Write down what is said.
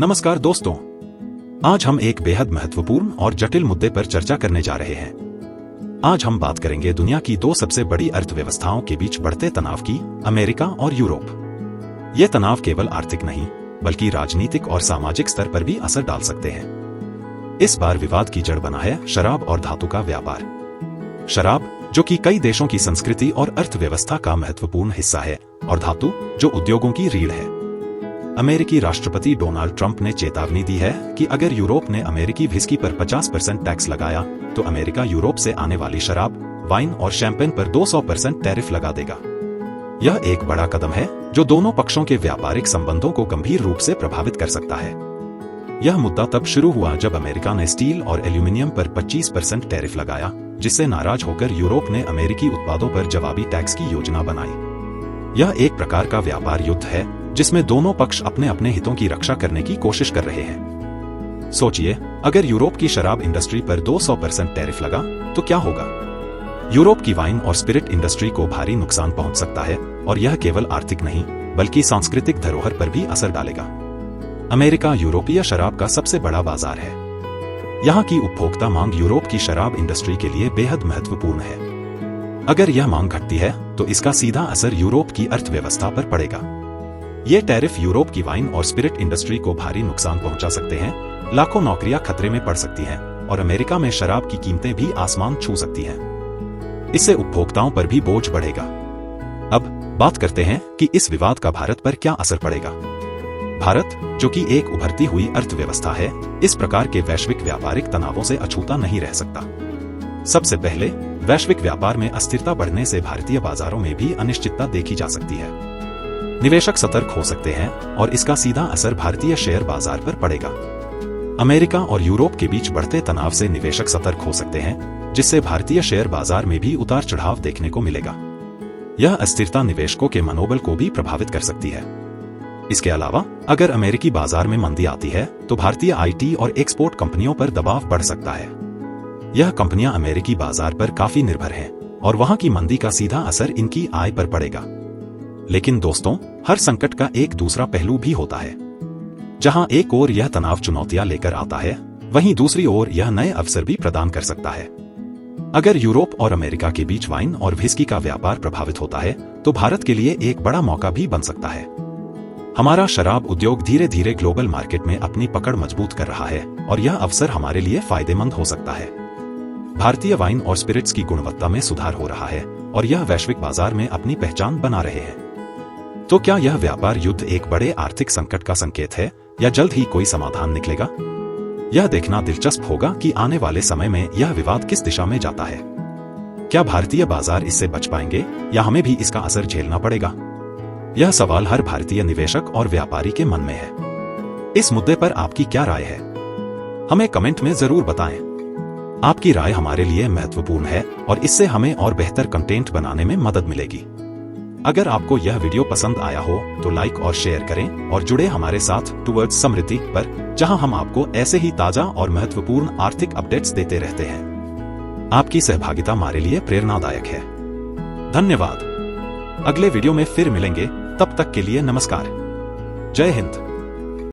नमस्कार दोस्तों, आज हम एक बेहद महत्वपूर्ण और जटिल मुद्दे पर चर्चा करने जा रहे हैं। आज हम बात करेंगे दुनिया की दो सबसे बड़ी अर्थव्यवस्थाओं के बीच बढ़ते तनाव की, अमेरिका और यूरोप। ये तनाव केवल आर्थिक नहीं, बल्कि राजनीतिक और सामाजिक स्तर पर भी असर डाल सकते हैं। इस बार विवाद की जड़ बना है शराब और धातु का व्यापार। शराब, जो कि कई देशों की संस्कृति और अर्थव्यवस्था का महत्वपूर्ण हिस्सा है, और धातु, जो उद्योगों की रीढ़ है। अमेरिकी राष्ट्रपति डोनाल्ड ट्रंप ने चेतावनी दी है कि अगर यूरोप ने अमेरिकी व्हिस्की पर 50% टैक्स लगाया, तो अमेरिका यूरोप से आने वाली शराब, वाइन और शैंपेन पर 200% टैरिफ लगा देगा। यह एक बड़ा कदम है जो दोनों पक्षों के व्यापारिक संबंधों को गंभीर रूप से प्रभावित कर सकता है। यह मुद्दा तब शुरू हुआ जब अमेरिका ने स्टील और एल्यूमिनियम पर 25% टैरिफ लगाया, जिससे नाराज होकर यूरोप ने अमेरिकी उत्पादों पर जवाबी टैक्स की योजना बनाई। यह एक प्रकार का व्यापार युद्ध है जिसमें दोनों पक्ष अपने अपने हितों की रक्षा करने की कोशिश कर रहे हैं। सोचिए, अगर यूरोप की शराब इंडस्ट्री पर 200% टैरिफ लगा तो क्या होगा? यूरोप की वाइन और स्पिरिट इंडस्ट्री को भारी नुकसान पहुंच सकता है, और यह केवल आर्थिक नहीं, बल्कि सांस्कृतिक धरोहर पर भी असर डालेगा। अमेरिका यूरोपीय शराब का सबसे बड़ा बाजार है। यहाँ की उपभोक्ता मांग यूरोप की शराब इंडस्ट्री के लिए बेहद महत्वपूर्ण है। अगर यह मांग घटती है तो इसका सीधा असर यूरोप की अर्थव्यवस्था पर पड़ेगा। ये टैरिफ यूरोप की वाइन और स्पिरिट इंडस्ट्री को भारी नुकसान पहुंचा सकते हैं, लाखों नौकरियां खतरे में पड़ सकती हैं, और अमेरिका में शराब की कीमतें भी आसमान छू सकती हैं। इससे उपभोक्ताओं पर भी बोझ बढ़ेगा। अब बात करते हैं कि इस विवाद का भारत पर क्या असर पड़ेगा। भारत, जो कि एक उभरती हुई अर्थव्यवस्था है, इस प्रकार के वैश्विक व्यापारिक तनावों से अछूता नहीं रह सकता। सबसे पहले, वैश्विक व्यापार में अस्थिरता बढ़ने से भारतीय बाजारों में भी अनिश्चितता देखी जा सकती है। निवेशक सतर्क हो सकते हैं और इसका सीधा असर भारतीय शेयर बाजार पर पड़ेगा। अमेरिका और यूरोप के बीच बढ़ते तनाव से निवेशक सतर्क हो सकते हैं, जिससे भारतीय शेयर बाजार में भी उतार चढ़ाव देखने को मिलेगा। यह अस्थिरता निवेशकों के मनोबल को भी प्रभावित कर सकती है। इसके अलावा, अगर अमेरिकी बाजार में मंदी आती है तो भारतीय आईटी और एक्सपोर्ट कंपनियों पर दबाव बढ़ सकता है। यह कंपनियां अमेरिकी बाजार पर काफी निर्भर हैं, और वहां की मंदी का सीधा असर इनकी आय पर पड़ेगा। लेकिन दोस्तों, हर संकट का एक दूसरा पहलू भी होता है। जहां एक ओर यह तनाव चुनौतियां लेकर आता है, वहीं दूसरी ओर यह नए अवसर भी प्रदान कर सकता है। अगर यूरोप और अमेरिका के बीच वाइन और व्हिस्की का व्यापार प्रभावित होता है, तो भारत के लिए एक बड़ा मौका भी बन सकता है। हमारा शराब उद्योग धीरे धीरे ग्लोबल मार्केट में अपनी पकड़ मजबूत कर रहा है, और यह अवसर हमारे लिए फायदेमंद हो सकता है। भारतीय वाइन और स्पिरिट्स की गुणवत्ता में सुधार हो रहा है, और यह वैश्विक बाजार में अपनी पहचान बना रहे हैं। तो क्या यह व्यापार युद्ध एक बड़े आर्थिक संकट का संकेत है, या जल्द ही कोई समाधान निकलेगा? यह देखना दिलचस्प होगा कि आने वाले समय में यह विवाद किस दिशा में जाता है। क्या भारतीय बाजार इससे बच पाएंगे, या हमें भी इसका असर झेलना पड़ेगा? यह सवाल हर भारतीय निवेशक और व्यापारी के मन में है। इस मुद्दे पर आपकी क्या राय है? हमें कमेंट में जरूर बताएं। आपकी राय हमारे लिए महत्वपूर्ण है, और इससे हमें और बेहतर कंटेंट बनाने में मदद मिलेगी। अगर आपको यह वीडियो पसंद आया हो तो लाइक और शेयर करें, और जुड़े हमारे साथ टुवर्ड्स समृद्धि पर, जहां हम आपको ऐसे ही ताजा और महत्वपूर्ण आर्थिक अपडेट्स देते रहते हैं। आपकी सहभागिता हमारे लिए प्रेरणादायक है। धन्यवाद। अगले वीडियो में फिर मिलेंगे, तब तक के लिए नमस्कार। जय हिंद।